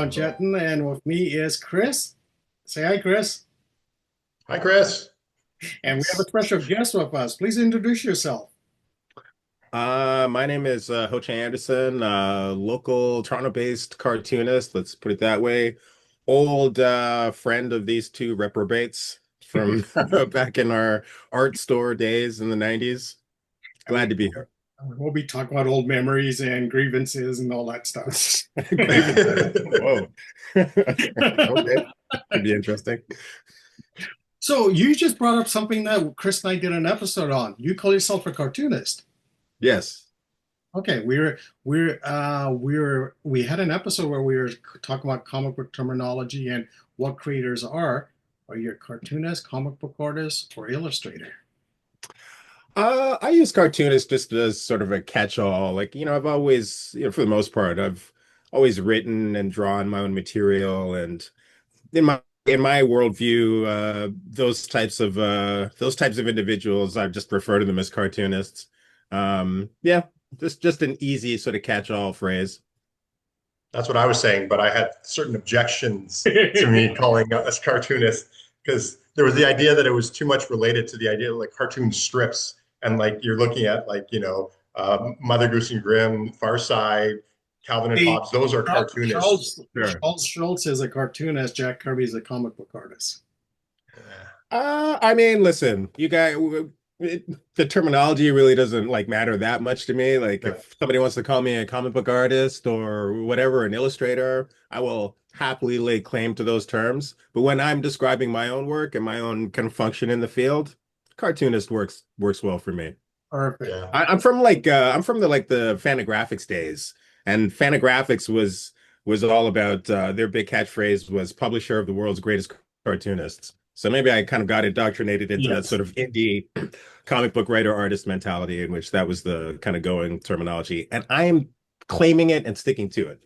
Chetan, and with me is Chris. Say hi, Chris. Hi, Chris. And we have a special guest with us. Please introduce yourself. My name is Ho Che Anderson, local Toronto-based cartoonist, let's put it that way. Old friend of these two reprobates from back in our art store days in the 90s. And Glad to be here. we'll be talking about old memories and grievances and all that stuff. Grievances. Whoa. Okay. Could be interesting. So you just brought up something that Chris and I did an episode on. You call yourself a cartoonist. Yes. Okay, we had an episode where we were talking about comic book terminology and what creators are. Are you a cartoonist, comic book artist, or illustrator? I use cartoonist just as sort of a catch-all. I've always, for the most part, I've always written and drawn my own material, and in my worldview, those types of individuals, I just refer to them as cartoonists. Yeah, just an easy sort of catch-all phrase. That's what I was saying, but I had certain objections to me calling us cartoonists because there was the idea that it was too much related to the idea of like cartoon strips. And like you're looking at Mother Goose and Grimm, Far Side, Calvin and Hey, Hobbes, those are cartoonists. Sure. Charles Schultz is a cartoonist. Jack Kirby is a comic book artist. I mean, listen, you guys, the terminology really doesn't like matter that much to me. Like, Yeah. if somebody wants to call me a comic book artist or whatever, an illustrator, I will happily lay claim to those terms. But when I'm describing my own work and my own kind of function in the field, cartoonist works well for me. Perfect. Yeah. I'm from the Fantagraphics days, and Fantagraphics was all about their big catchphrase was publisher of the world's greatest cartoonists. So maybe I kind of got indoctrinated into that Yes. sort of indie comic book writer artist mentality in which that was the kind of going terminology, and I am claiming it and sticking to it.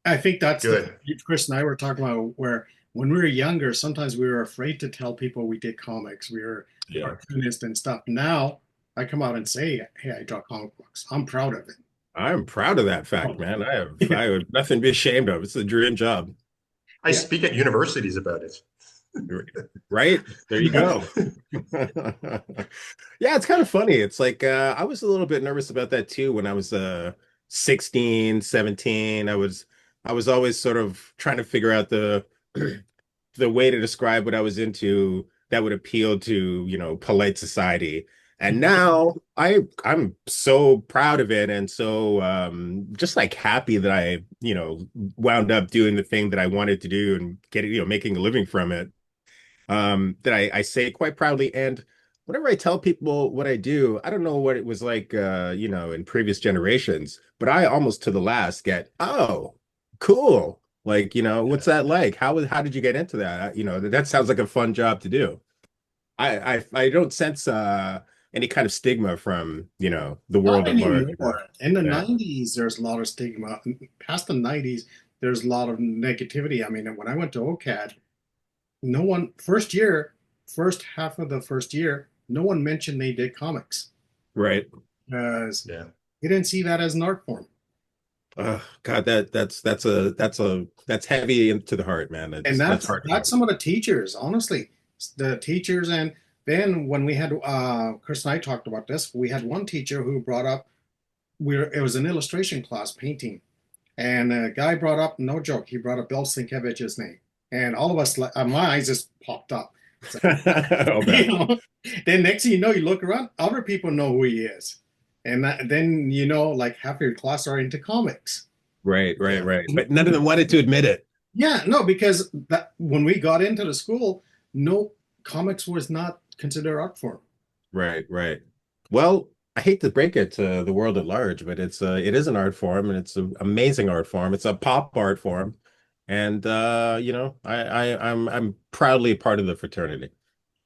I think that's the Good. Chris and I were talking about where when we were younger, sometimes we were afraid to tell people we did comics. We were Yeah. cartoonists and stuff. Now I come out and say, hey, I draw comic books. I'm proud of I'm proud of that fact, man. I have nothing to be ashamed of. It's a dream job. I Yeah. speak at universities about it. Right? There you go. Yeah, it's kind of funny. It's like I was a little bit nervous about that too when I was 16, 17. I was always sort of trying to figure out the way to describe what I was into that would appeal to, polite society. And now I'm so proud of it and so just like happy that I, wound up doing the thing that I wanted to do and getting, making a living from it. That I say quite proudly. And whenever I tell people what I do, I don't know what it was like, in previous generations, but I almost to the last get, oh, cool. Like, what's that like? How did you get into that? That sounds like a fun job to do. I don't sense any kind of stigma from, the Not world at large. anymore. In the Yeah. 90s, there's a lot of stigma. Past the 90s, there's a lot of negativity. I mean, when I went to OCAD, no one, first half of the first year, no one mentioned they did comics Right. because Yeah. they didn't see that as an art form. God, that's heavy into the heart, man. And That's hard to that's do. some of the teachers, honestly. The teachers, and then when we had Chris and I talked about this, we had one teacher who brought up it was an illustration class painting. And a guy brought up, no joke, he brought up Bill Sienkiewicz's name. And all of us, my eyes just popped up. So, I'll you bet. know, then next thing you know, you look around, other people know who he is. And then, like half your class are into comics. Right, right, Yeah. right. But none of them wanted to admit it. Yeah, no, because when we got into the school, no, comics was not considered art form. Right, right. Well, I hate to break it to the world at large, but it is an art form and it's an amazing art form. It's a pop art form. And I'm proudly part of the fraternity.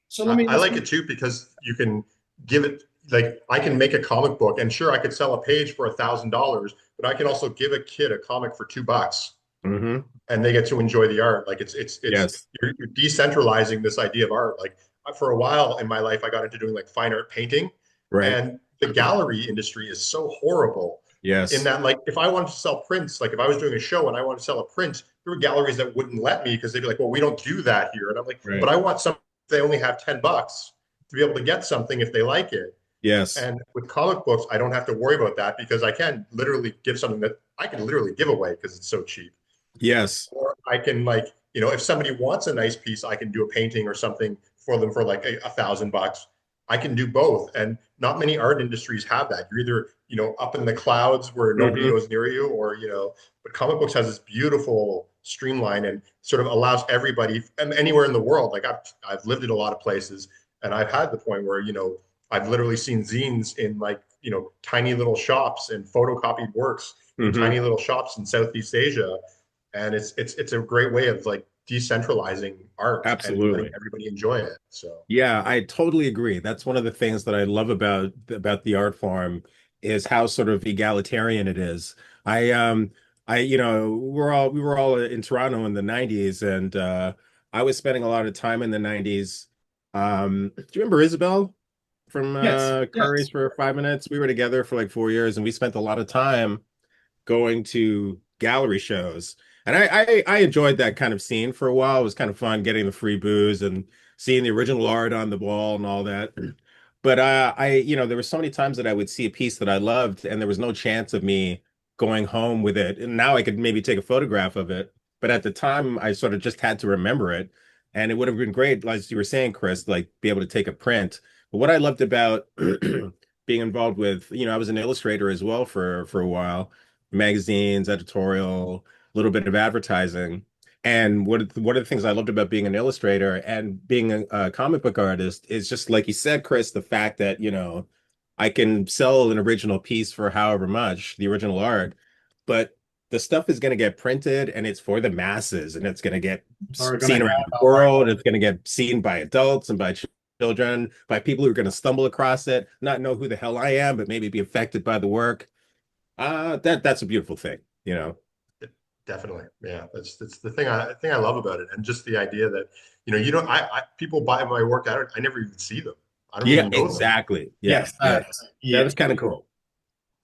So let I, me I ask like you, it too because you can give it like I can make a comic book and sure I could sell a page for $1,000, but I can also give a kid a comic for $2 Hmm. and they get to enjoy the art. Like it's Yes. you're decentralizing this idea of art. Like for a while in my life, I got into doing like fine art painting, Right. and the gallery industry is so horrible in Yes. that like if I wanted to sell prints, like if I was doing a show and I wanted to sell a print, there were galleries that wouldn't let me because they'd be like, well, we don't do that here. And I'm like, but Right. I want some, they only have $10 to be able to get something if they like it. Yes. And with comic books, I don't have to worry about that because I can literally give something that I can literally give away because it's so cheap. Yes. Or I can like, if somebody wants a nice piece, I can do a painting or something for them for like $1,000. I can do both. And not many art industries have that. You're either, up in the clouds where nobody Hmm. goes near you, or, but comic books has this beautiful streamline and sort of allows everybody anywhere in the world. Like I've lived in a lot of places and I've had the point where, I've literally seen zines in like, tiny little shops and photocopied works in Hmm. tiny little shops in Southeast Asia, and it's a great way of like decentralizing art and letting Absolutely. everybody enjoy it. So Yeah, I totally agree. That's one of the things that I love about the art form is how sort of egalitarian it is. We were all in Toronto in the 90s, and I was spending a lot of time in the 90s. Do you remember Isabel from Yes, Curry's yes. for 5 minutes? We were together for like 4 years, and we spent a lot of time going to gallery shows. And I enjoyed that kind of scene for a while. It was kind of fun getting the free booze and seeing the original art on the wall and all that. But there were so many times that I would see a piece that I loved, and there was no chance of me going home with it. And now I could maybe take a photograph of it. But at the time, I sort of just had to remember it. And it would have been great, as you were saying, Chris, like be able to take a print. But what I loved about being involved with, I was an illustrator as well for a while, magazines, editorial, a little bit of advertising. And one of the things I loved about being an illustrator and being a comic book artist is just like you said, Chris, the fact that, I can sell an original piece for however much, the original art, but the stuff is going to get printed and it's for the masses and it's going to get Are going to seen have around the a hard. world. It's going to get seen by adults and by children, by people who are going to stumble across it, not know who the hell I am, but maybe be affected by the work. That's a beautiful thing. definitely, yeah, that's the thing I love about it, and just the idea that you don't people buy my work. I never even see them. I don't Yeah, even know them. exactly. Yeah, Yes, yeah. That yeah. was kind of cool.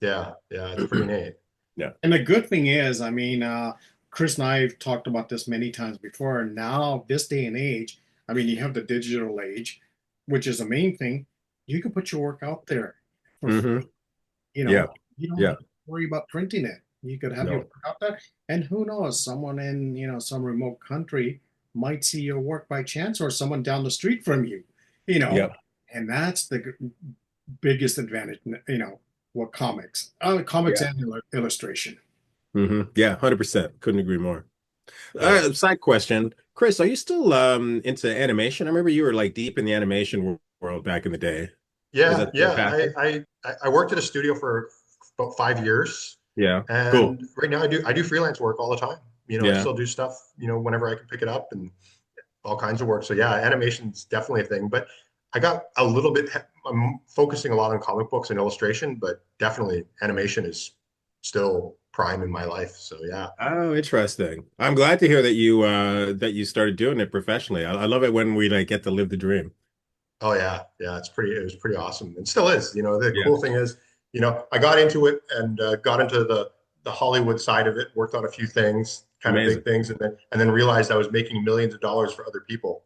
Yeah, yeah, it's pretty neat. Yeah. And the good thing is, I mean, Chris and I have talked about this many times before. Now, this day and age, I mean, you have the digital age, which is the main thing. You can put your work out there for Hmm. free. You Yeah. know, you don't Yeah. have to worry about printing it. You could have your No. work out there, and who knows, someone in, some remote country might see your work by chance, or someone down the street from you, you know, Yep. and that's the biggest advantage, what comics Yeah. and illustration. Yeah, 100%. Couldn't agree more. Yeah, Side question. Chris, are you still into animation? I remember you were like deep in the animation world back in the day. Is yeah, that still yeah. happening? I worked at a studio for about 5 years, Yeah. Cool. and right now I do freelance work all the time. I Yeah. still do stuff, whenever I can pick it up and all kinds of work. So yeah, animation's definitely a thing. But I got a little bit. I'm focusing a lot on comic books and illustration, but definitely animation is still prime in my life. So yeah. Oh, interesting. I'm glad to hear that you started doing it professionally. I love it when we like get to live the dream. Oh yeah, yeah. It was pretty awesome, and still is. The Yeah. cool thing is, I got into it and got into the Hollywood side of it. Worked on a few things, kind of big Amazing. things, and then realized I was making millions of dollars for other people.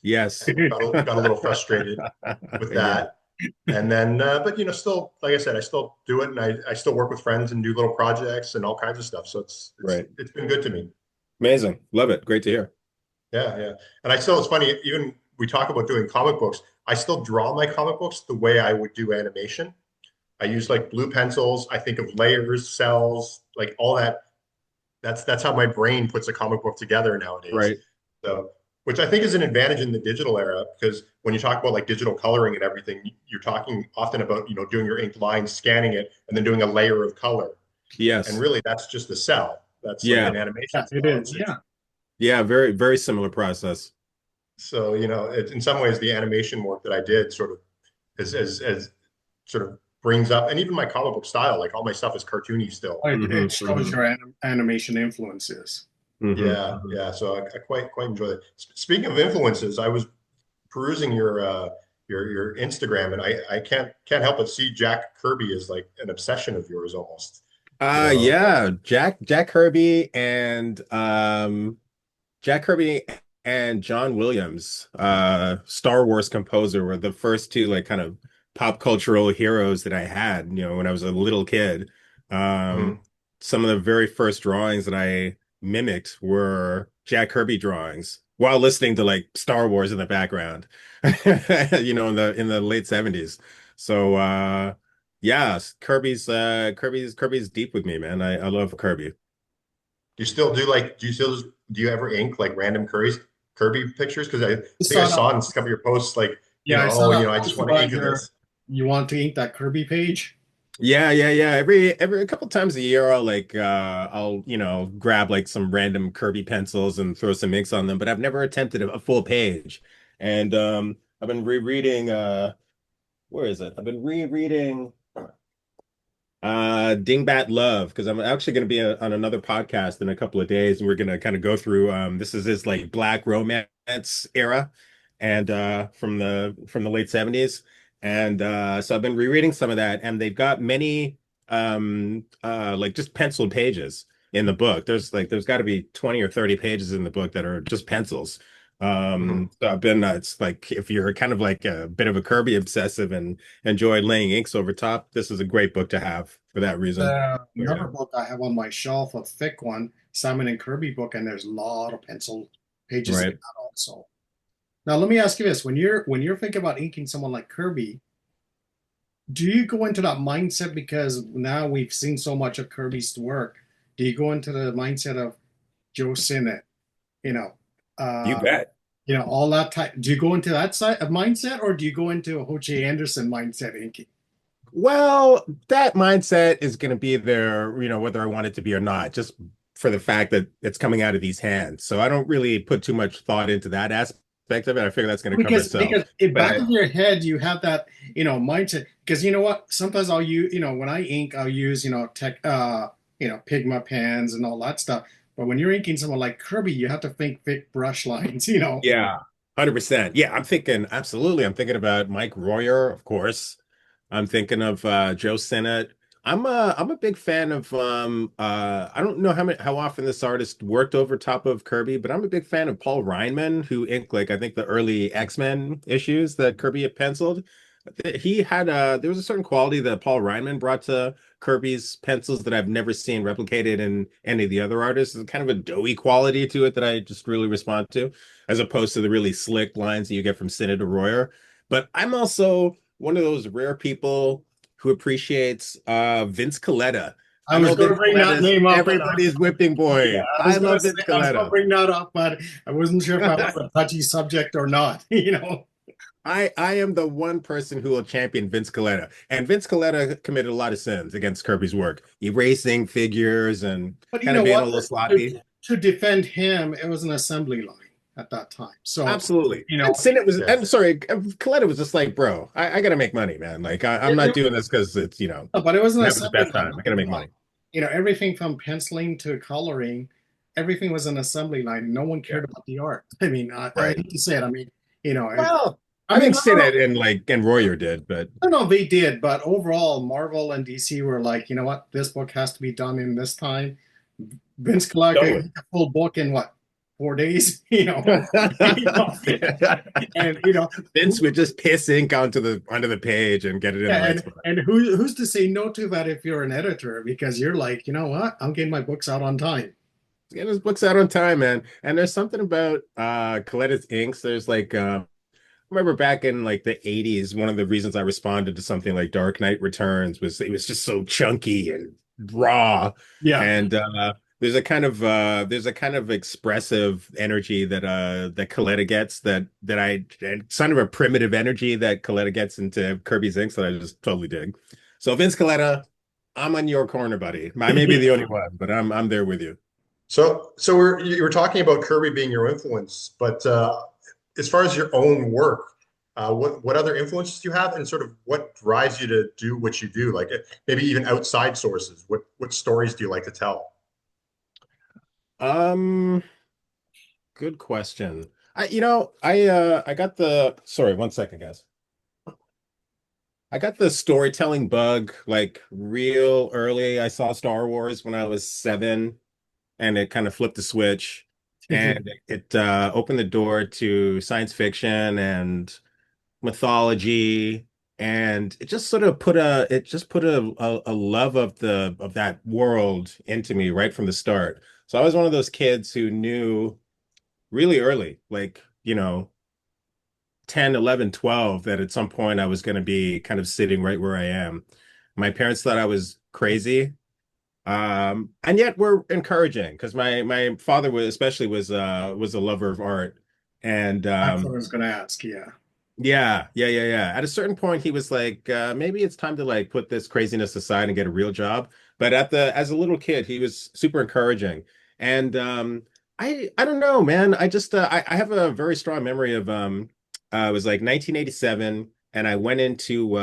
Yes. Got a little frustrated with Yeah. that. And then, but still, like I said, I still do it, and I still work with friends and do little projects and all kinds of stuff. So Right. it's been good to me. Amazing. Love it. Great to hear. Yeah, yeah. And it's funny, even we talk about doing comic books. I still draw my comic books the way I would do animation. I use like blue pencils. I think of layers, cells, like all that. That's how my brain puts a comic book together nowadays. Right. So, which I think is an advantage in the digital era, because when you talk about like digital coloring and everything, you're talking often about, doing your ink line, scanning it, and then doing a layer of color. And Yes. really, that's just a cell. That's like Yeah. an animation Yeah, it cell. is. It's Yeah. Yeah. Very, very similar process. so in some ways the animation work that I did sort of as sort of brings up, and even my comic book style, like all my stuff is cartoony still. It shows Hmm. your animation influences. Yeah, Hmm. yeah. So I quite enjoy it. Speaking of influences, I was perusing your Instagram, and I can't help but see Jack Kirby as like an obsession of yours almost. You know, Yeah, Jack Kirby and Jack Kirby and John Williams, Star Wars composer, were the first two like kind of pop cultural heroes that I had, when I was a little kid. Um, Mhm. some of the very first drawings that I mimicked were Jack Kirby drawings while listening to like Star Wars in the background, in the late 70s. So yeah, Kirby's deep with me, man. I love Kirby. Do you still do like, do you ever ink like random Kirby pictures? Because I I think I saw that. saw in a couple of your posts, like, Yeah, I saw oh, that I just post want to about ink your. this. You want to ink that Kirby page? Yeah. Every a couple times a year I'll grab like some random Kirby pencils and throw some inks on them, but I've never attempted a full page. And I've been rereading where is it? I've been rereading Dingbat Love because I'm actually going to be on another podcast in a couple of days, and we're going to kind of go through this is his like black romance era and from the late 70s. And so I've been rereading some of that, and they've got many like just penciled pages in the book. There's got to be 20 or 30 pages in the book that are just pencils. Mhm. So I've been it's like if you're kind of like a bit of a Kirby obsessive and enjoy laying inks over top, this is a great book to have for that reason. Another Yeah. book I have on my shelf, a thick one, Simon and Kirby book, and there's a lot of pencil pages in Right. that also. Now let me ask you this: when you're thinking about inking someone like Kirby, do you go into that mindset because now we've seen so much of Kirby's work? Do you go into the mindset of Joe Sinnott, you know, You uh, bet. all that type? Do you go into that side of mindset, or do you go into a Ho-Che Anderson mindset inking? Well, that mindset is going to be there, whether I want it to be or not, just for the fact that it's coming out of these hands. So I don't really put too much thought into that aspect of it. I figure that's going to cover itself. Because in But back of your head you have that mindset because you know what sometimes I'll use when I ink I'll use tech Pigma pens and all that stuff, but when you're inking someone like Kirby you have to think thick brush lines. yeah, 100%. Yeah, I'm thinking absolutely. I'm thinking about Mike Royer, of course. I'm thinking of Joe Sinnott. I'm a big fan of I don't know how often this artist worked over top of Kirby, but I'm a big fan of Paul Reinman, who inked like I think the early X-Men issues that Kirby had penciled. He had there was a certain quality that Paul Reinman brought to Kirby's pencils that I've never seen replicated in any of the other artists. There's kind of a doughy quality to it that I just really respond to, as opposed to the really slick lines that you get from Sinnott or Royer. But I'm also one of those rare people who appreciates Vince Coletta. I I was know going to Vince bring Coletta that is name up, but everybody's whipping yeah, boy. I love Vince I was going to Coletta. bring that up, but I wasn't sure if that was a touchy subject or not. I am the one person who will champion Vince Coletta. And Vince Coletta committed a lot of sins against Kirby's work, erasing figures and But you kind of know being a what? little To, sloppy. to defend him, it was an assembly line at that time. So, Absolutely. you And know, Sinnott was, Yeah. I'm sorry, Coletta was just like, bro, I gotta make money, man. Like I'm not it, doing this because it's, but it was an I'm having the assembly best line. time. I Don't gotta get me make wrong. money. Everything from penciling to coloring, everything was an assembly line. No one Yeah. cared about the art. I mean, I Right. hate to say it. I mean, Well, I I mean, think Sinnott and Royer did, but I don't know if they did, but overall, Marvel and DC were like, you know what, this book has to be done in this time. Vince Clarke got totally. a full book in what, 4 days? You know, and Vince would just piss ink onto the page and get it in the yeah, right spot. and who's to say no to that if you're an editor because you're like, you know what, I'm getting my books out on time. Get his books out on time, man. And there's something about Coletta's inks. There's like I remember back in like the 80s, one of the reasons I responded to something like Dark Knight Returns was it was just so chunky and raw. Yeah, And there's a kind of expressive energy that Coletta gets that I and kind of a primitive energy that Coletta gets into Kirby's inks that I just totally dig. So Vince Coletta, I'm on your corner, buddy. I may be the only one, but I'm there with you. So you were talking about Kirby being your influence, but as far as your own work, what other influences do you have, and sort of what drives you to do what you do? Like maybe even outside sources. What stories do you like to tell? Um, Good question. I got sorry, one second, guys. I got the storytelling bug like real early. I saw Star Wars when I was 7, and it kind of flipped the switch, and it opened the door to science fiction and mythology, and it just sort of put a love of the of that world into me right from the start. So I was one of those kids who knew really early, like, 10, 11, 12, that at some point I was going to be kind of sitting right where I am. My parents thought I was crazy. And yet we're encouraging because my father was a lover of art. And That's what I was going to ask. Yeah. yeah. At a certain point, he was like, maybe it's time to like put this craziness aside and get a real job. But as a little kid, he was super encouraging. And I don't know, man. I have a very strong memory of it was like 1987, and I went into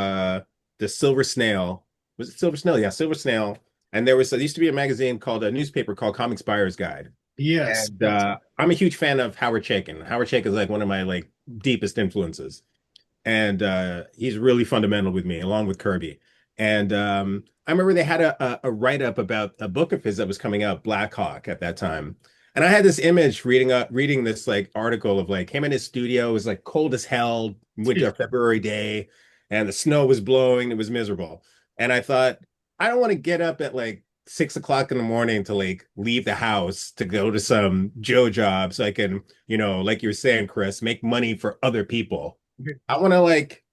the Silver Snail. Was it Silver Snail? Yeah, Silver Snail. And there used to be a magazine called a newspaper called Comics Buyer's Guide. Yes. And Yes. I'm a huge fan of Howard Chaykin. Howard Chaykin is like one of my like deepest influences, and he's really fundamental with me, along with Kirby. And I remember they had a write up about a book of his that was coming out, Black Hawk, at that time. And I had this image reading this like article of like him in his studio. It was like cold as hell, winter February day, and the snow was blowing. It was miserable. And I thought, I don't want to get up at like 6 o'clock in the morning to like leave the house to go to some Joe job so I can, like you were saying, Chris, make money for other people. I want to like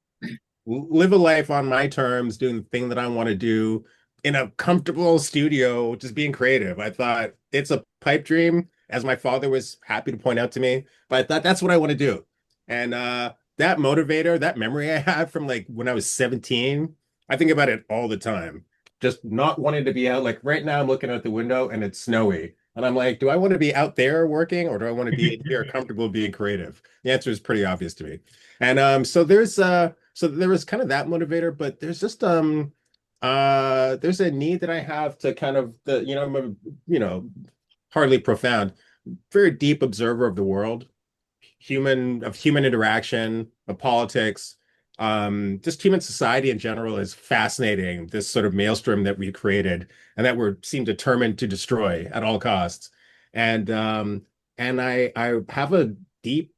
live a life on my terms, doing the thing that I want to do in a comfortable studio, just being creative. I thought it's a pipe dream, as my father was happy to point out to me, but I thought that's what I want to do. And that motivator, that memory I have from like when I was 17, I think about it all the time. Just not wanting to be out. Like right now, I'm looking out the window and it's snowy. And I'm like, do I want to be out there working, or do I want to be in here comfortable being creative? The answer is pretty obvious to me. And so there was kind of that motivator, but there's a need that I have to kind of I'm a, hardly profound, very deep observer of the world, human interaction, of politics, just human society in general is fascinating. This sort of maelstrom that we created and that we're seem determined to destroy at all costs. And I have a deep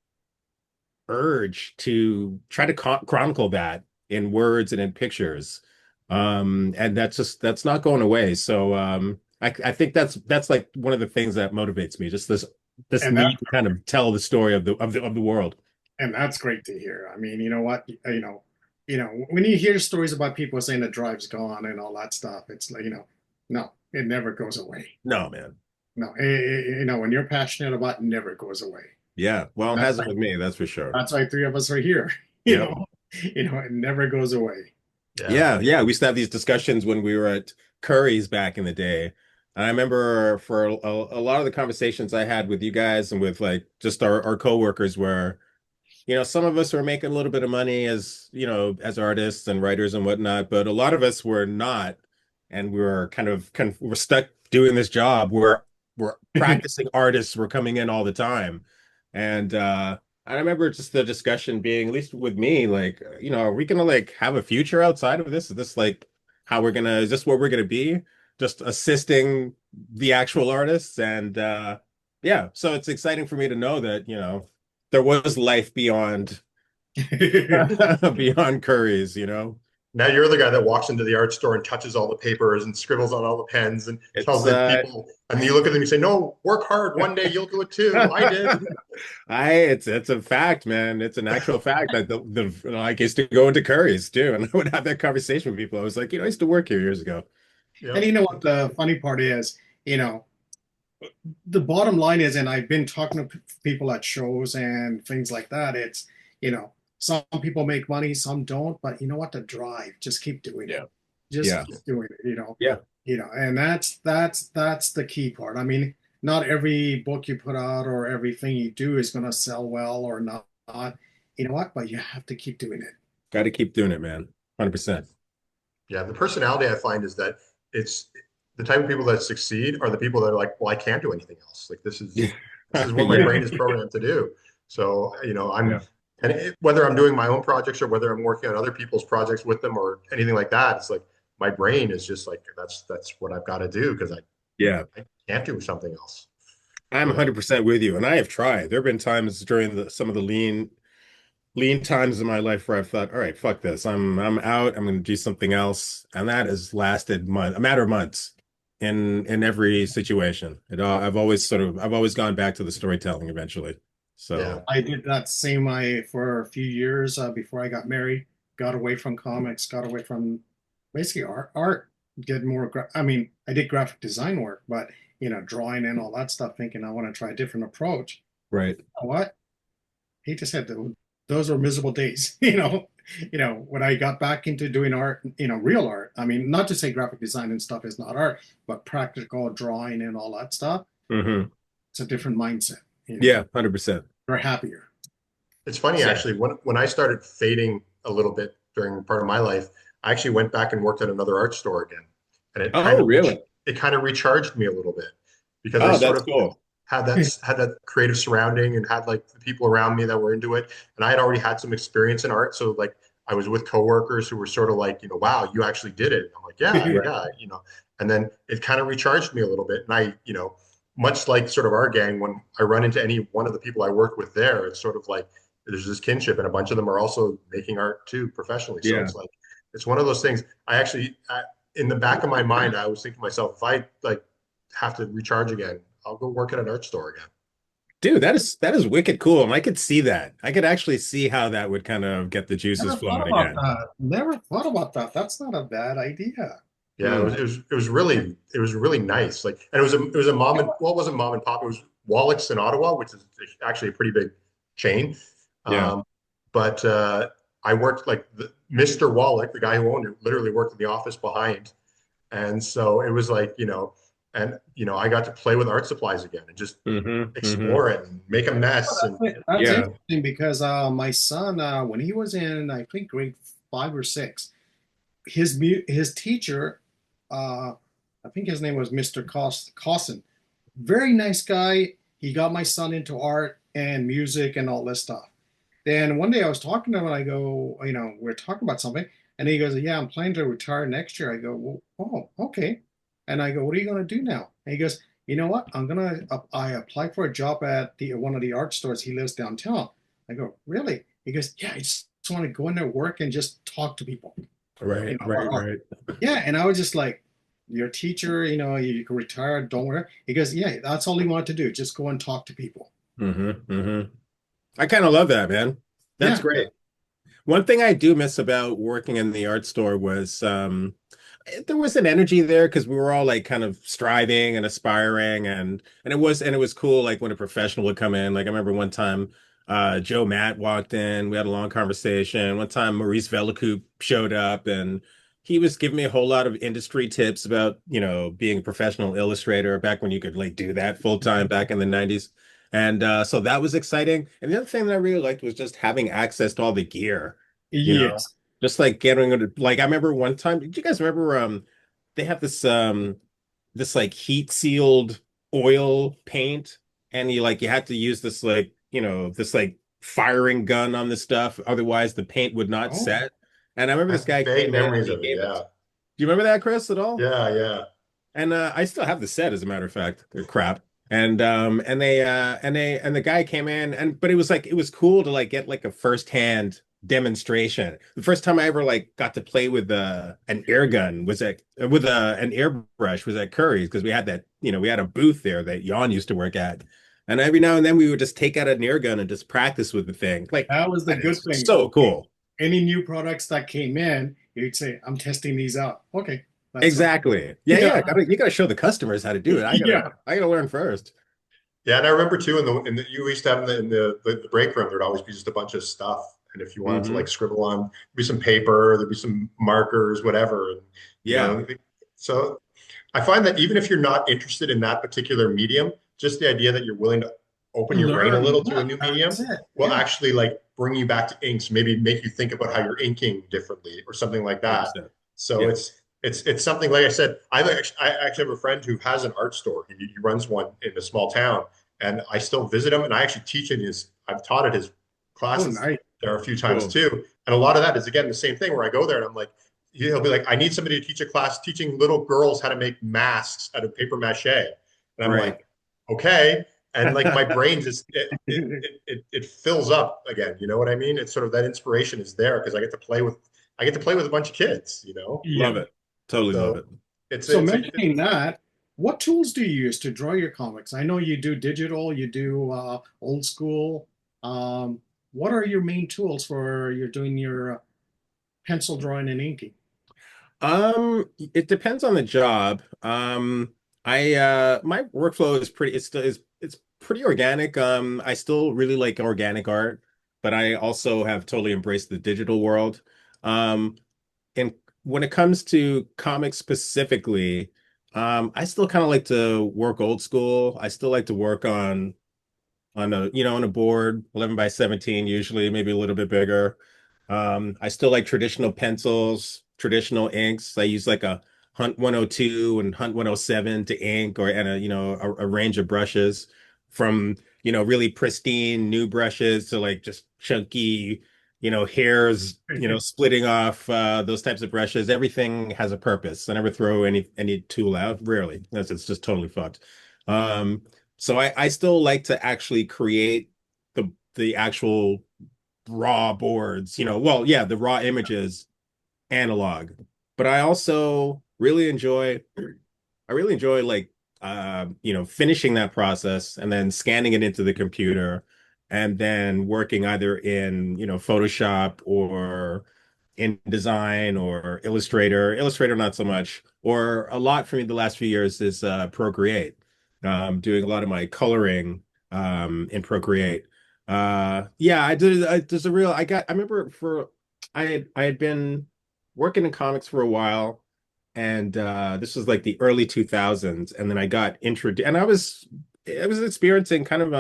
urge to try to chronicle that in words and in pictures. And that's not going away. So I think that's like one of the things that motivates me, just this And that need to kind of tell the story of the world. and that's great to hear. I mean, you know what? When you hear stories about people saying the drive's gone and all that stuff, it's like, no, it never goes away. No, man. No, when you're passionate about it, never goes away. Yeah. Well, it That's hasn't with me, that's for sure. that's why three of us are here. You Yep. know, it never goes away. Yeah. Yeah. We used to have these discussions when we were at Curry's back in the day. And I remember for a lot of the conversations I had with you guys and with like just our coworkers were, some of us were making a little bit of money as, as artists and writers and whatnot, but a lot of us were not. And we were we're stuck doing this job where we're practicing artists were coming in all the time. And I remember just the discussion being, at least with me, like, are we gonna like have a future outside of this? Is this like is this what we're gonna be? Just assisting the actual artists? And yeah, so it's exciting for me to know that, there was life beyond beyond Curry's. Now you're the guy that walks into the art store and touches all the papers and scribbles on all the pens and tells It's the people, and you look at them and you say, "No, work hard. One day you'll do it too. I did." it's a fact, man. It's an actual fact that I used to go into Curry's too, and I would have that conversation with people. I was like, I used to work here years ago. And Yep. you know what the funny part is, the bottom line is, and I've been talking to people at shows and things like that. It's, some people make money, some don't, but you know what? The drive, just keep doing it. Yeah. Just Yeah. keep doing it, Yeah. and that's the key part. I mean, not every book you put out or everything you do is going to sell well or not. You know what? But you have to keep doing it. Got to keep doing it, man. 100%. Yeah. The personality I find is that it's the type of people that succeed are the people that are like, "Well, I can't do anything else. Like this is what my Yeah. brain is programmed to do." So, Yeah. And whether I'm doing my own projects or whether I'm working on other people's projects with them or anything like that, it's like my brain is just like that's what I've got to do because Yeah. I can't do something else. I'm You know, 100% with you, and I have tried. There have been times during some of the lean times in my life where I've thought, all right, fuck this. I'm out. I'm going to do something else, and that has lasted a matter of months in every situation. I've always gone back to the storytelling eventually. yeah. So I did that same I for a few years before I got married. Got away from comics, got away from basically art. Did more. I mean, I did graphic design work, but drawing and all that stuff. Thinking I want to try a different approach. right. You know what? He just said those were miserable days. When I got back into doing art, real art. I mean, not to say graphic design and stuff is not art, but practical drawing and all that stuff. Hmm. It's a different mindset. Yeah, 100%. You're happier. It's funny So, actually, when I started fading a little bit during part of my life, I actually went back and worked at another art store again. And oh, really? it kind of recharged me a little bit because I Oh, sort that's of cool. had that creative surrounding and had like the people around me that were into it. And I had already had some experience in art. So like I was with coworkers who were sort of like, wow, you actually did it. I'm like, yeah, Right. yeah, and then it kind of recharged me a little bit. And much like sort of our gang, when I run into any one of the people I work with there, it's sort of like there's this kinship, and a bunch of them are also making art too professionally. So Yeah. it's like it's one of those things. In the back of my mind, I was thinking to myself, if I like have to recharge again, I'll go work at an art store again. Dude, that is wicked cool. And I could see that. I could actually see how that would kind of get the juices Never thought flowing about again. that. Never thought about that. That's not a bad idea. Yeah, Hmm. it was really nice. Like, and it was a mom and well, it wasn't mom and pop. It was Wallach's in Ottawa, which is actually a pretty big chain. Yeah. Um, but I worked like Mr. Wallach, the guy who owned it, literally worked in the office behind, and so it was like and I got to play with art supplies again and just Hmm. Hmm. explore it and make a mess and That's Yeah. interesting because my son, when he was in, I think grade 5 or 6, his teacher, uh, I think his name was Mr. Cosson, very nice guy. He got my son into art and music and all this stuff. Then one day I was talking to him and I go, we're talking about something. And he goes, yeah, I'm planning to retire next year. I go, well, oh, okay. And I go, what are you going to do now? And he goes, you know what? I applied for a job at one of the art stores. He lives downtown. I go, really? He goes, yeah, I just want to go in there, work and just talk to people, Right, right, about art. right. Yeah. And I was just like, your teacher, you can retire, don't worry. He goes, yeah, that's all he wanted to do. Just go and talk to people. Hmm. Hmm. I kind of love that, man. That's Yeah. great. One thing I do miss about working in the art store was there was an energy there because we were all like kind of striving and aspiring and it was cool like when a professional would come in. Like I remember one time Joe Matt walked in, we had a long conversation. One time Maurice Velacoop showed up and he was giving me a whole lot of industry tips about, being a professional illustrator back when you could like do that full time back in the 90s. And so that was exciting. And the other thing that I really liked was just having access to all the gear, you know, Yes. just like getting into like I remember one time, did you guys remember they have this like heat sealed oil paint and you had to use this like, this like firing gun on the stuff, otherwise the paint would not Oh, set. And I remember I this have guy vague came in and memories he of it. gave it. Yeah, Do you remember that, Chris, at all? yeah, yeah. And I still have the set, as a matter of fact. They're crap. And the guy came in but it was cool to like get like a firsthand demonstration. The first time I ever like got to play with an air gun was at with an airbrush was at Curry's because we had that, we had a booth there that Jan used to work at. And every now and then we would just take out an air gun and just practice with the thing. Like that was the that good is thing. so cool. Any new products that came in, you'd say, I'm testing these out. Okay, that's fine. Exactly. Yeah, Yeah. yeah. You gotta show the customers how to do it. I gotta Yeah. I gotta learn first. Yeah, and I remember too you used to have in the break room there'd always be just a bunch of stuff, and if you wanted to Hmm. like scribble on, there'd be some paper, there'd be some markers, whatever, and you Yeah. know, so I find that even if you're not interested in that particular medium, just the idea that you're willing to open your brain a Learn. little to a Yeah, new medium that's it. will Yeah. actually like bring you back to inks, maybe make you think about how you're inking differently or something like that. 100%. So Yeah. it's something like I said. I actually have a friend who has an art store. He runs one in a small town, and I still visit him. And I actually teach in his. I've taught at his Oh, classes nice. there a few times Cool. too. And a lot of that is again the same thing where I go there and I'm like, he'll be like, I need somebody to teach a class teaching little girls how to make masks out of paper mache. And I'm Right. like, okay. And like my brain just it fills up again. You know what I mean? It's sort of that inspiration is there because I get to play with a bunch of kids, you know? Love Yeah. it. Totally love So it. So it's a mentioning that, what tools do you use to draw your comics? I know you do digital, you do old school. Um, what are your main tools for you're doing your pencil drawing and inking? It depends on the job. I my workflow is pretty it's still is it's pretty organic. I still really like organic art, but I also have totally embraced the digital world. Um, and when it comes to comics specifically, I still kind of like to work old school. I still like to work on a on a board 11 by 17 usually, maybe a little bit bigger. I still like traditional pencils, traditional inks. I use like a Hunt 102 and Hunt 107 to ink, or and a a range of brushes from really pristine new brushes to like just chunky hairs splitting off, those types of brushes. Everything has a purpose. I never throw any tool out, rarely. It's just totally fucked. um so I still like to actually create the actual raw boards, well, yeah, the raw images analog. But I really enjoy like finishing that process and then scanning it into the computer and then working either in, Photoshop or InDesign or Illustrator. Illustrator not so much. Or a lot for me the last few years is Procreate. Doing a lot of my coloring in Procreate. Yeah, there's a real I remember I had been working in comics for a while, and this was like the early 2000s, and then I got introduced, and I was experiencing kind of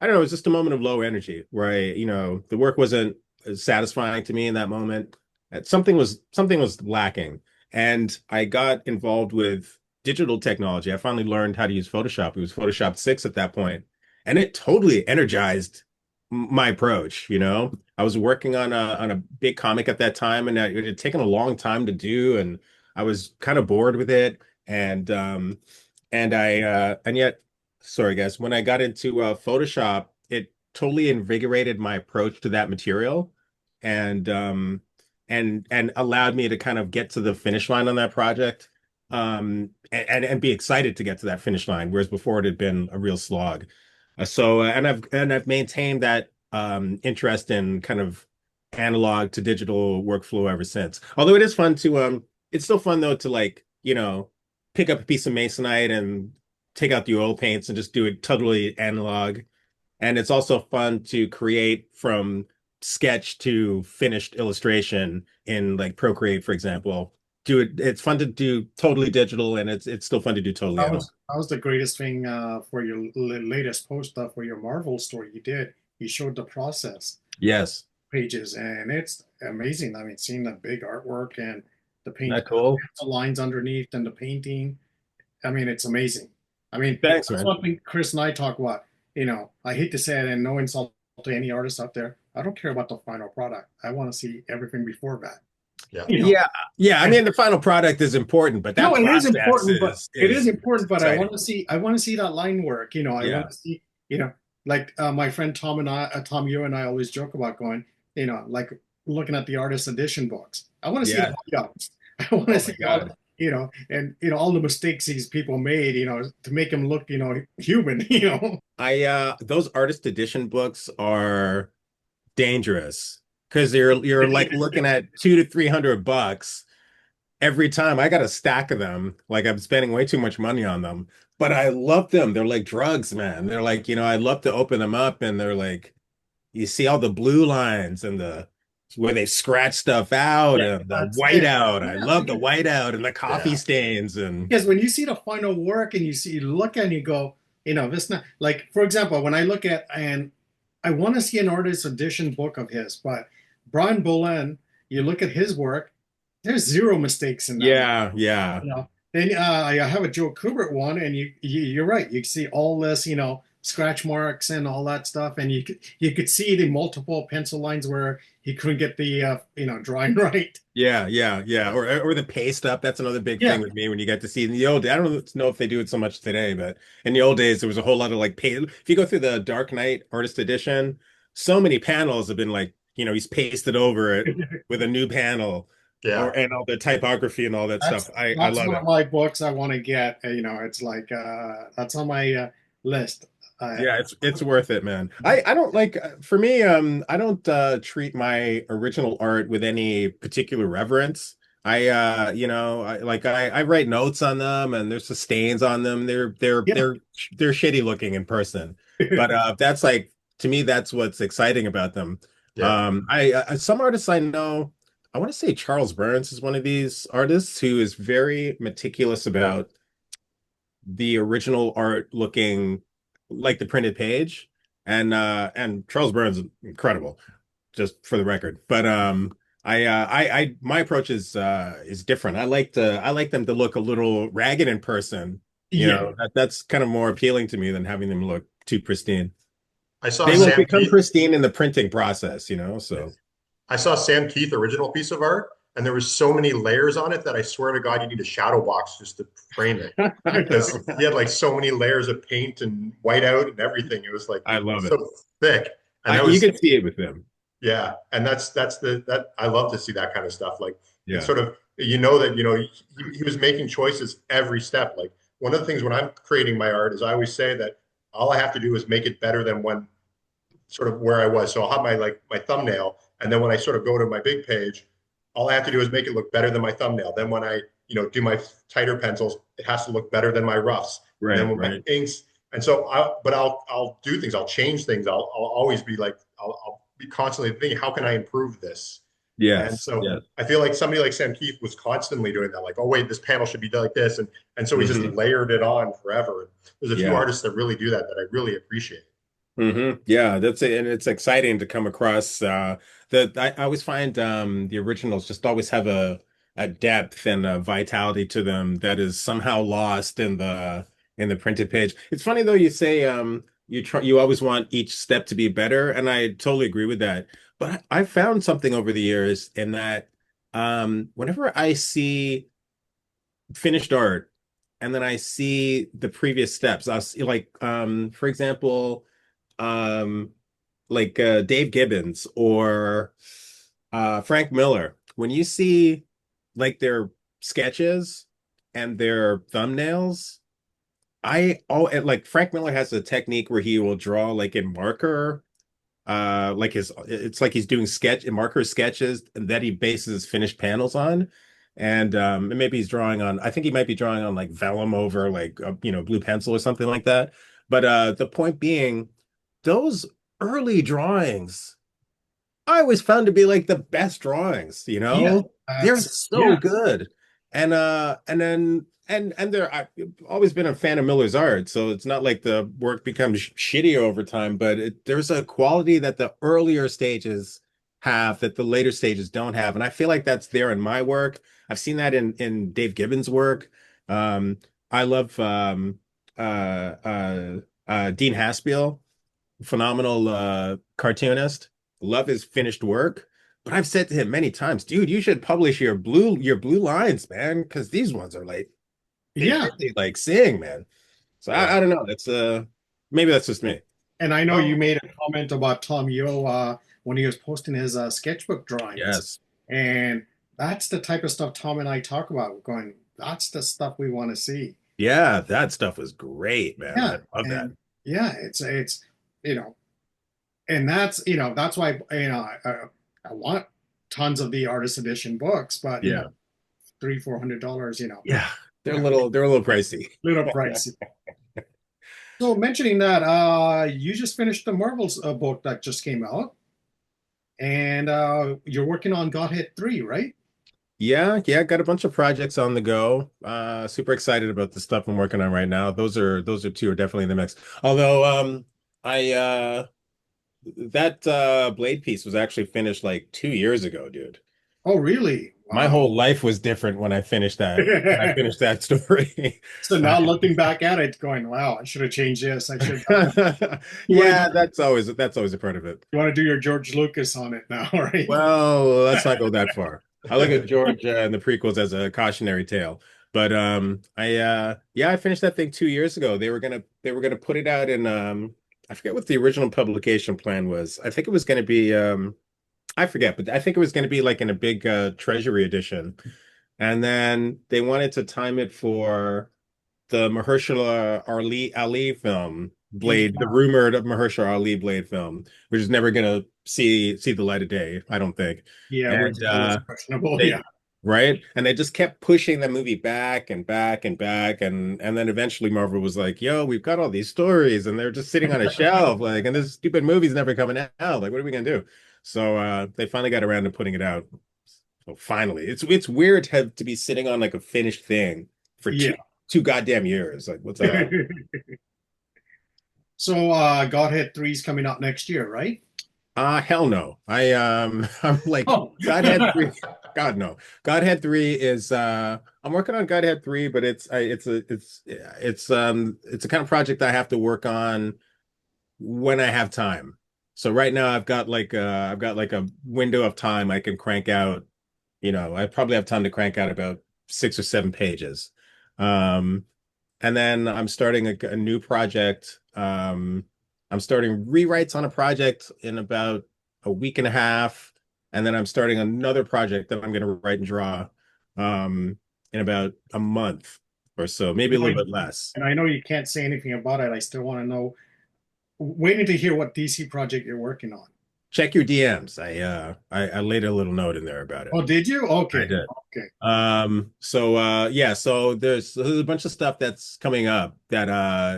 I don't know, it was just a moment of low energy where the work wasn't as satisfying to me in that moment. Something was lacking. And I got involved with digital technology. I finally learned how to use Photoshop. It was Photoshop 6 at that point. And it totally energized my approach, you know. I was working on a big comic at that time, and it had taken a long time to do, and I was kind of bored with it. And yet, sorry guys, when I got into Photoshop, it totally invigorated my approach to that material, and and allowed me to kind of get to the finish line on that project, and be excited to get to that finish line, whereas before it had been a real slog. And I've maintained that interest in kind of analog to digital workflow ever since. Although it is fun to it's still fun though to like, pick up a piece of masonite and take out the oil paints and just do it totally analog. And it's also fun to create from sketch to finished illustration in like Procreate, for example. Do it. It's fun to do totally digital, and it's still fun to do totally analog. That was the greatest thing for your latest post for your Marvel story you did. You showed the process Yes. pages, and it's amazing. I mean, seeing the big artwork and the Isn't paint, that cool? the lines underneath and the painting. I mean, it's amazing. I mean, Thanks, that's man. one thing Chris and I talk about. I hate to say it, and no insult to any artist out there. I don't care about the final product. I want to see everything before that. yeah. You know, Yeah, yeah. I mean, the final product is important, but no, that it is process important, but is I exciting. want to see, that line work. I want Yeah, to see, like my friend Tom and Tom, you and I always joke about going, like looking at the artist edition books. I want to see the yeah. whiteouts. I want to Oh my see all, God. and all the mistakes these people made, to make them look, human. I those artist edition books are dangerous because you're like looking at 200 to 300 bucks every time. I got a stack of them. Like I'm spending way too much money on them, but I love them. They're like drugs, man. They're like, I love to open them up, and they're like, you see all the blue lines and the where they scratch stuff out Yeah, and the that's it. whiteout. I Yeah, love the whiteout and the coffee Yeah. stains and because when you see the final work and you look and you go, this not like, for example, when I look at and I want to see an artist edition book of his, but Brian Bolen, you look at his work, there's zero mistakes in that. yeah, yeah. Then I have a Joe Kubert one, and you're right. You see all this, scratch marks and all that stuff, and you could see the multiple pencil lines where he couldn't get the drawing right. Yeah, yeah, yeah. Or the paste up. That's another big Yeah, thing with me when you get to see in the old day. I don't know if they do it so much today, but in the old days there was a whole lot of like pay. If you go through the Dark Knight Artist Edition, so many panels have been like, he's pasted over it with a new panel Yeah. or and all the typography and all that stuff. that's I that's love one of it. my books I want to get. It's like that's on my list. Yeah, it's worth it, man. I don't like for me, I don't treat my original art with any particular reverence. I write notes on them and there's the stains on them. Yeah, They're shitty looking in person. But that's like to me that's what's exciting about them. Yeah. Some artists I know, I want to say Charles Burns is one of these artists who is very meticulous about the original art looking like the printed page. And Charles Burns is incredible, just for the record. But I my approach is different. I like them to look a little ragged in person. yeah. That's kind of more appealing to me than having them look too pristine. I saw They will Sam become Keith. pristine in the printing process, so I saw Sam Keith original piece of art, and there was so many layers on it that I swear to God, you need a shadow box just to frame it I because know. he had like so many layers of paint and whiteout and everything. It was like I love it. so thick, and that You was can see it with them. yeah, and that's that I love to see that kind of stuff. Like it's Yeah. sort of that he was making choices every step. Like one of the things when I'm creating my art is I always say that all I have to do is make it better than when sort of where I was. So I'll have my thumbnail, and then when I sort of go to my big page, all I have to do is make it look better than my thumbnail. Then when I do my tighter pencils, it has to look better than my roughs. And then Right, when my right. inks, and so I'll do things. I'll change things. I'll always be like I'll be constantly thinking, how can I improve this? And Yes, so yes. I feel like somebody like Sam Keith was constantly doing that. Like, oh wait, this panel should be done like this, and so he just Hmm. layered it on forever. And there's a few Yeah. artists that really do that I really appreciate. Yeah, that's it. And it's exciting to come across I always find the originals just always have a depth and a vitality to them that is somehow lost in the printed page. It's funny though you say you always want each step to be better, and I totally agree with that. But I found something over the years in that whenever I see finished art and then I see the previous steps, I'll see like for example um like Dave Gibbons or Frank Miller, when you see like their sketches and their thumbnails, like Frank Miller has a technique where he will draw like in marker, like it's like he's doing sketch in marker sketches that he bases his finished panels on. And maybe he's drawing on, I think he might be drawing on like vellum over like blue pencil or something like that. But the point being, those early drawings I always found to be like the best drawings, Yeah, They're that's so yeah. good. And then and they're I've always been a fan of Miller's art, so it's not like the work becomes shitty over time, but there's a quality that the earlier stages have that the later stages don't have. And I feel like that's there in my work. I've seen that in Dave Gibbons' work. Um, I love Dean Haspiel, phenomenal cartoonist. Love his finished work. But I've said to him many times, dude, you should publish your blue lines, man, because these ones are like they Yeah, really like sing, man. So Yeah. I don't know. That's maybe that's just me. and I know you Oh, made a comment about Tom Yo when he was posting his sketchbook drawings, Yes. and that's the type of stuff Tom and I talk about. Going, that's the stuff we want to see. Yeah, that stuff was great, man. Yeah, I love that. and yeah, it's you know, and that's why I want tons of the artist edition books, but Yeah. $300-400, Yeah. yeah, They're a little pricey. little pricey. So mentioning that, you just finished the Marvels book that just came out, and you're working on Godhead 3, right? Yeah, yeah, got a bunch of projects on the go. Super excited about the stuff I'm working on right now. Those are two are definitely in the mix. Although I that Blade piece was actually finished like 2 years ago, dude. Oh, really? My Wow. whole life was different when I finished that. When I finished that story. So now looking back at it, going, wow, I should have changed this. I should have done that. You want to Yeah, that's always a part of it. you want to do your George Lucas on it now, right? Well, let's not go that far. I look at George and the prequels as a cautionary tale. But I finished that thing 2 years ago. They were gonna put it out in I forget what the original publication plan was. I think it was gonna be I forget, but I think it was gonna be like in a big treasury edition. And then they wanted to time it for the Mahershala Ali film, Blade, the Yeah, rumored Mahershala Ali Blade film, which is never gonna see the light of day, I don't think. yeah, which And is always questionable. Yeah. they right, and they just kept pushing the movie back and back and back, and then eventually Marvel was like, "Yo, we've got all these stories, and they're just sitting on a shelf, like, and this stupid movie's never coming out. Like, what are we gonna do?" So they finally got around to putting it out. So finally, it's weird to be sitting on like a finished thing for Yeah. two goddamn years. Like, what's up? So Godhead 3 is coming out next year, right? Hell no. I'm like Oh. Godhead 3. God no. Godhead 3 is I'm working on Godhead 3, but it's a kind of project I have to work on when I have time. So right now I've got like a window of time I can crank out, I probably have time to crank out about 6 or 7 pages. Um and then I'm starting a new project. I'm starting rewrites on a project in about a week and a half, and then I'm starting another project that I'm going to write and draw in about a month or so, maybe a little bit less. And I know you can't say anything about it. I still want to know. Waiting to hear what DC project you're working on. Check your DMs. I laid a little note in there about it. Oh, did you? I Okay. did. Okay. So there's a bunch of stuff that's coming up that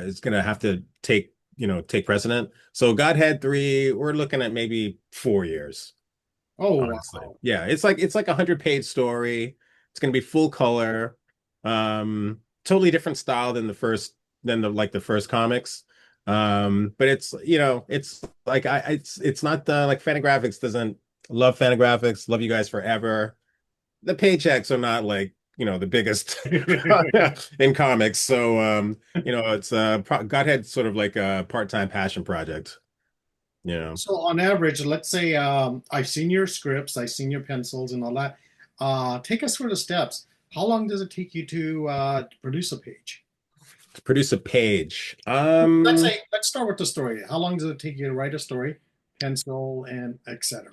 is gonna have to take precedent. So Godhead 3, we're looking at maybe 4 years, Oh, honestly. wow. Yeah, it's like 100-page story. It's gonna be full color, totally different style than the first comics. But it's like it's not the like Fantagraphics doesn't love Fantagraphics, love you guys forever. The paychecks are not like the biggest in comics. So it's Godhead sort of like a part-time passion project. So on average, let's say I've seen your scripts, I've seen your pencils and all that. Take us through the steps. How long does it take you to produce a page? To produce a page. Let's start with the story. How long does it take you to write a story, pencil, and etc.?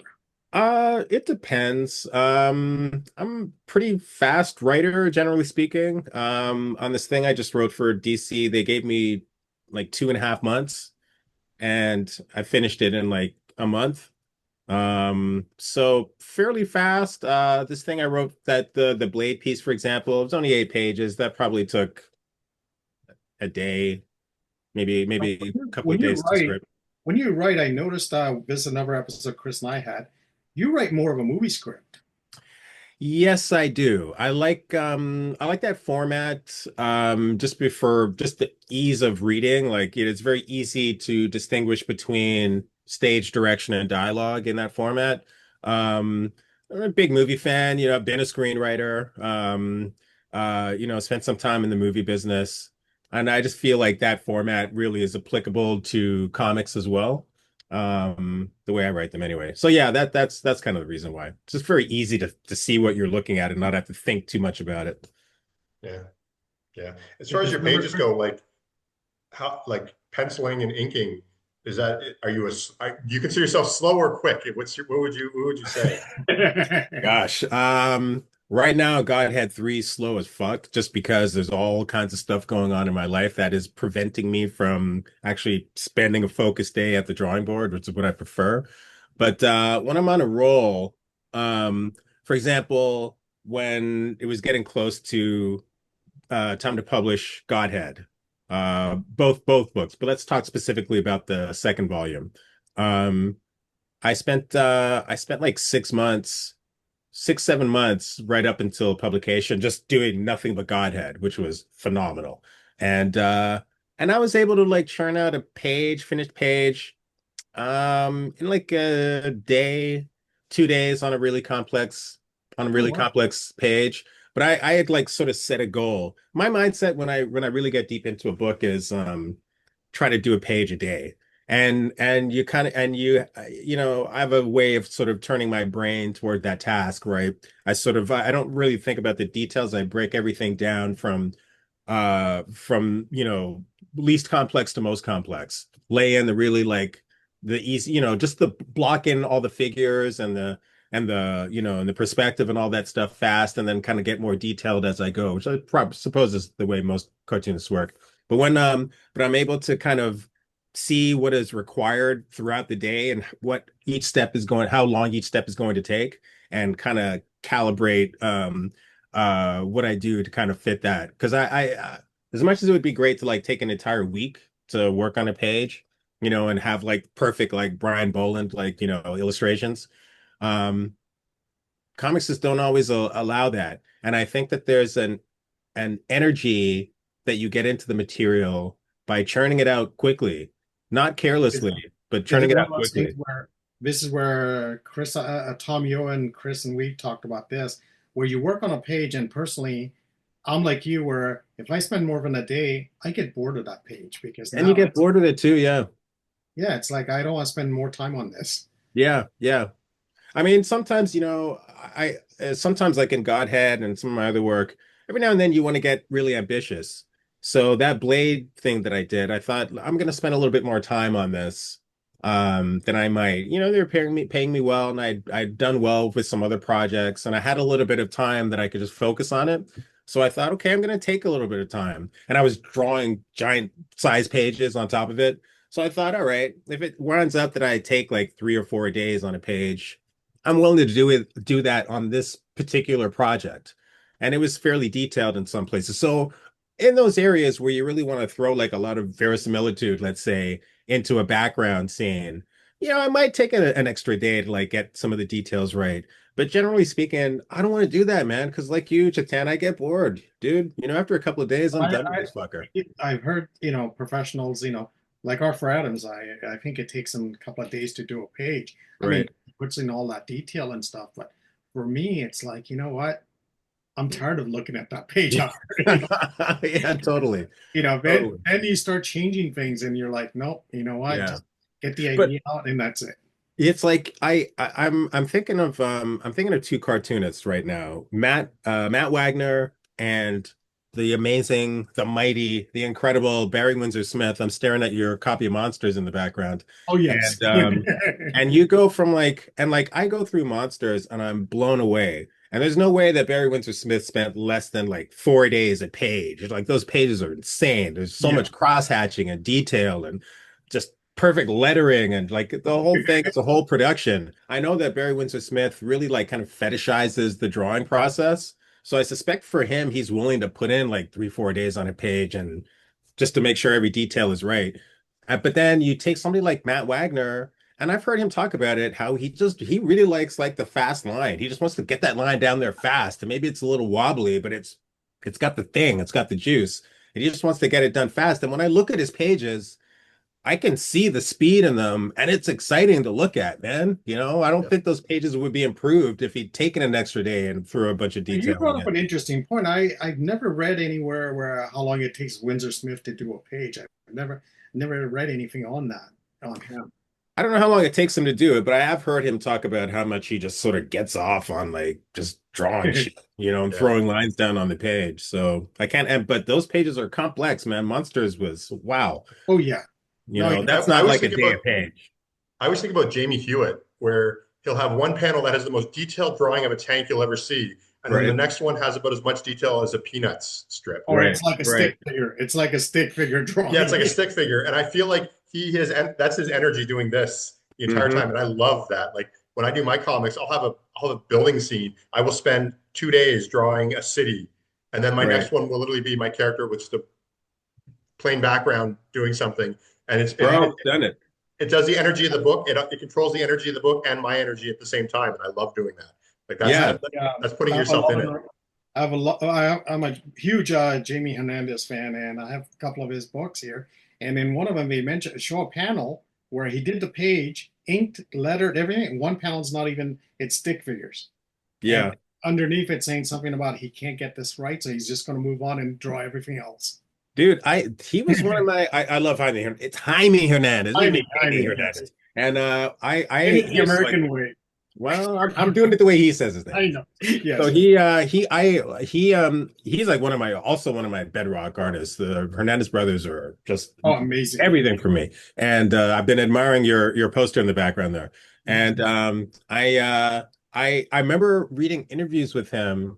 It depends. I'm a pretty fast writer, generally speaking. On this thing I just wrote for DC, they gave me like 2.5 months, and I finished it in like a month. So fairly fast. This thing I wrote, that the Blade piece, for example, it was only 8 pages. That probably took a day, maybe a couple When of you days to write, script. when you write, I noticed this is another episode Chris and I had. You write more of a movie script. Yes, I do. I like that format just the ease of reading. Like it's very easy to distinguish between stage direction and dialogue in that format. I'm a big movie fan, I've been a screenwriter, spent some time in the movie business, and I just feel like that format really is applicable to comics as well. The way I write them anyway. So yeah, that's kind of the reason why. It's just very easy to see what you're looking at and not have to think too much about it. Yeah, yeah. As far as Because your pages go, like how, like penciling and inking, is that are you do you consider yourself slow or quick? What would you say? Gosh, right now Godhead 3 is slow as fuck just because there's all kinds of stuff going on in my life that is preventing me from actually spending a focused day at the drawing board, which is what I prefer. But when I'm on a roll, for example, when it was getting close to time to publish Godhead, both books, but let's talk specifically about the second volume. Um, I spent like 6 months, 6, 7 months right up until publication, just doing nothing but Godhead, which was phenomenal. And I was able to like churn out a finished page, in like a day, 2 days on a really complex on a Oh, really wow. complex page. But I had like sort of set a goal. My mindset when I really get deep into a book is try to do a page a day. And you kind of and you know, I have a way of sort of turning my brain toward that task, right? I don't really think about the details. I break everything down from you know, least complex to most complex. Lay in the really like the easy, you know, just the block in all the figures and the you know and the perspective and all that stuff fast, and then kind of get more detailed as I go, which I suppose is the way most cartoonists work. But but I'm able to kind of see what is required throughout the day and what each step is going, how long each step is going to take, and kind of calibrate what I do to kind of fit that. Because as much as it would be great to like take an entire week to work on a page, you know, and have like perfect like Brian Boland like, you know, illustrations. Um, Comics just don't always allow that. And I think that there's an energy that you get into the material by churning it out quickly, not Is, carelessly, but is churning it it one out of those things quickly. where this is where Tom Yo and Chris and we talked about this, where you work on a page and personally, I'm like you, where if I spend more than a day, I get bored of that page because And you now get it's, bored with it too, yeah. yeah, it's like I don't want to spend more time on this. Yeah, yeah. I mean, sometimes, you know, sometimes like in Godhead and some of my other work, every now and then you want to get really ambitious. So that Blade thing that I did, I thought I'm going to spend a little bit more time on this than I might. You know, they were paying me well, and I'd done well with some other projects, and I had a little bit of time that I could just focus on it. So I thought, okay, I'm going to take a little bit of time, and I was drawing giant size pages on top of it. So I thought, all right, if it winds up that I take like 3 or 4 days on a page, I'm willing to do that on this particular project. And it was fairly detailed in some places. So in those areas where you really want to throw like a lot of verisimilitude, let's say, into a background scene, you know, I might take an extra day to like get some of the details right. But generally speaking, I don't want to do that, man. Because like you, Chetan, I get bored, dude. You know, after a couple of days, I'm I, done with this fucker. I've heard, professionals, like Arthur Adams, I think it takes him a couple of days to do a page. I mean, Right. he puts in all that detail and stuff, but for me, it's like, you know what? I'm tired of looking at that page after, Yeah, totally. then, Totally. then you start changing things and you're like, nope, you know what? Yeah. Just get the But idea out and that's it. it's like I'm thinking of two cartoonists right now. Matt Wagner and the amazing, the mighty, the incredible Barry Windsor Smith. I'm staring at your copy of Monsters in the background. Oh, yes. And you go from like I go through Monsters and I'm blown away. And there's no way that Barry Windsor Smith spent less than like 4 days a page. Like those pages are insane. There's so Yeah. much cross-hatching and detail and just perfect lettering and like the whole thing. It's a whole production. I know that Barry Windsor Smith really like kind of fetishizes the drawing process. So I suspect for him, he's willing to put in like 3, 4 days on a page and just to make sure every detail is right. But then you take somebody like Matt Wagner, and I've heard him talk about it, how he really likes like the fast line. He just wants to get that line down there fast. And maybe it's a little wobbly, but it's got the thing, it's got the juice. And he just wants to get it done fast. And when I look at his pages, I can see the speed in them, and it's exciting to look at, man. You know, I don't Yeah. think those pages would be improved if he'd taken an extra day and threw a bunch of You detail brought in up it. an interesting point. I've never read anywhere where how long it takes Windsor Smith to do a page. I've never read anything on that on him. I don't know how long it takes him to do it, but I have heard him talk about how much he just sort of gets off on like just drawing shit, you know, and Yeah. throwing lines down on the page. So I can't, but those pages are complex, man. Monsters was wow. Oh yeah, You no, know, I, that's I not was like a thinking day about a page. I always think about Jamie Hewitt, where he'll have one panel that has the most detailed drawing of a tank you'll ever see, and then the Right, next one has about as much detail as a Peanuts strip. or right, it's like a right. stick figure. It's like a stick figure Yeah, it's drawing. like a stick figure, and I feel like that's his energy doing this the entire Hmm. time, and I love that. Like when I do my comics, I'll have a building scene. I will spend 2 days drawing a city, and then my Right. next one will literally be my character with just a plain background doing something, and Bro, done it. it does the energy of the book. It controls the energy of the book and my energy at the same time, and I love doing that. Like Yeah. Yeah, that's putting I have a yourself lot in of. it. I have a lot. I'm a huge Jamie Hernandez fan, and I have a couple of his books here. And in one of them, they mentioned show a panel where he did the page, inked, lettered, everything. One panel's not even it's stick figures, and Yeah. underneath it saying something about he can't get this right, so he's just going to move on and draw everything else. Dude, he was one of my I love Jaime. It's Jaime Hernandez. I It's mean, Jaime Hernandez. And in the used to like, American way. well, I'm doing it the way he says his name. I know. Yes. So he's like one of my bedrock artists. The Hernandez brothers are just Amazing. everything for me. And I've been admiring your poster in the background there. And I remember reading interviews with him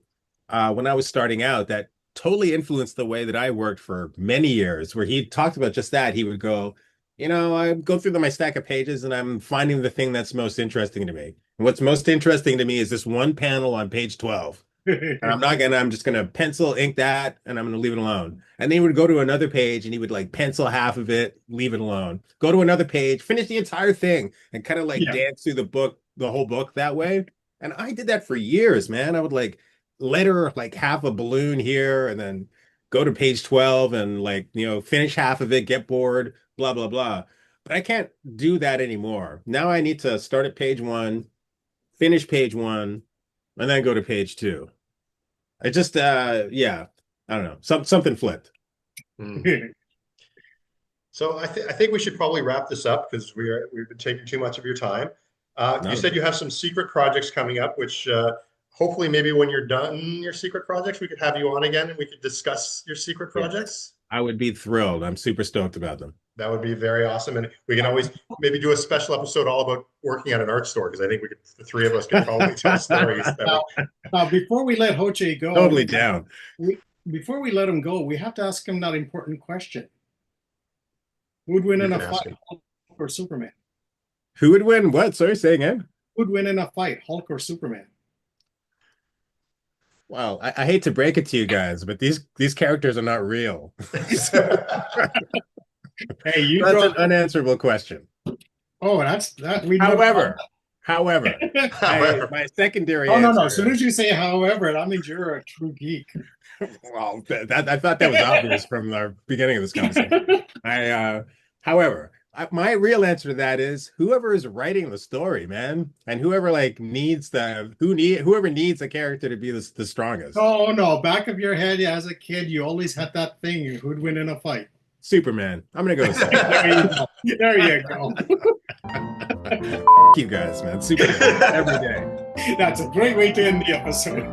when I was starting out that totally influenced the way that I worked for many years, where he talked about just that. He would go, I go through my stack of pages and I'm finding the thing that's most interesting to me. And what's most interesting to me is this one panel on page 12. And I'm just gonna pencil ink that and I'm gonna leave it alone. And then he would go to another page and he would like pencil half of it, leave it alone. Go to another page, finish the entire thing, and kind of like dance through the whole book that way. And I did that for years, man. I would like letter like half a balloon here and then go to page 12 and like, finish half of it, get bored, blah, blah, blah. But I can't do that anymore. Now I need to start at page 1, finish page 1, and then go to page 2. I just, I don't know. Something flipped. So I think we should probably wrap this up because we've been taking too much of your time. You said you have some secret projects coming up, which hopefully maybe when you're done your secret projects, we could have you on again and we could discuss your secret projects. I would be thrilled. I'm super stoked about them. That would be very awesome. And we can always maybe do a special episode all about working at an art store, because I think the three of us could probably tell stories. Now, before we let Hoche go, totally down. Before we let him go, we have to ask him that important question. Who would win in a fight, Hulk or Superman? Who would win what? Sorry, say again. Who would win in a fight, Hulk or Superman? Well, I hate to break it to you guys, but these characters are not real. Hey, that's an unanswerable question. Oh, that's that. However, my secondary. No. As soon as you say however, that means you're a true geek. Well, I thought that was obvious from the beginning of this conversation. However, my real answer to that is whoever is writing the story, man, and whoever needs a character to be the strongest. Oh no, back of your head as a kid, you always had that thing. Who'd win in a fight? Superman. I'm gonna go with Superman. There you go. You guys, man. Superman every day. That's a great way to end the episode.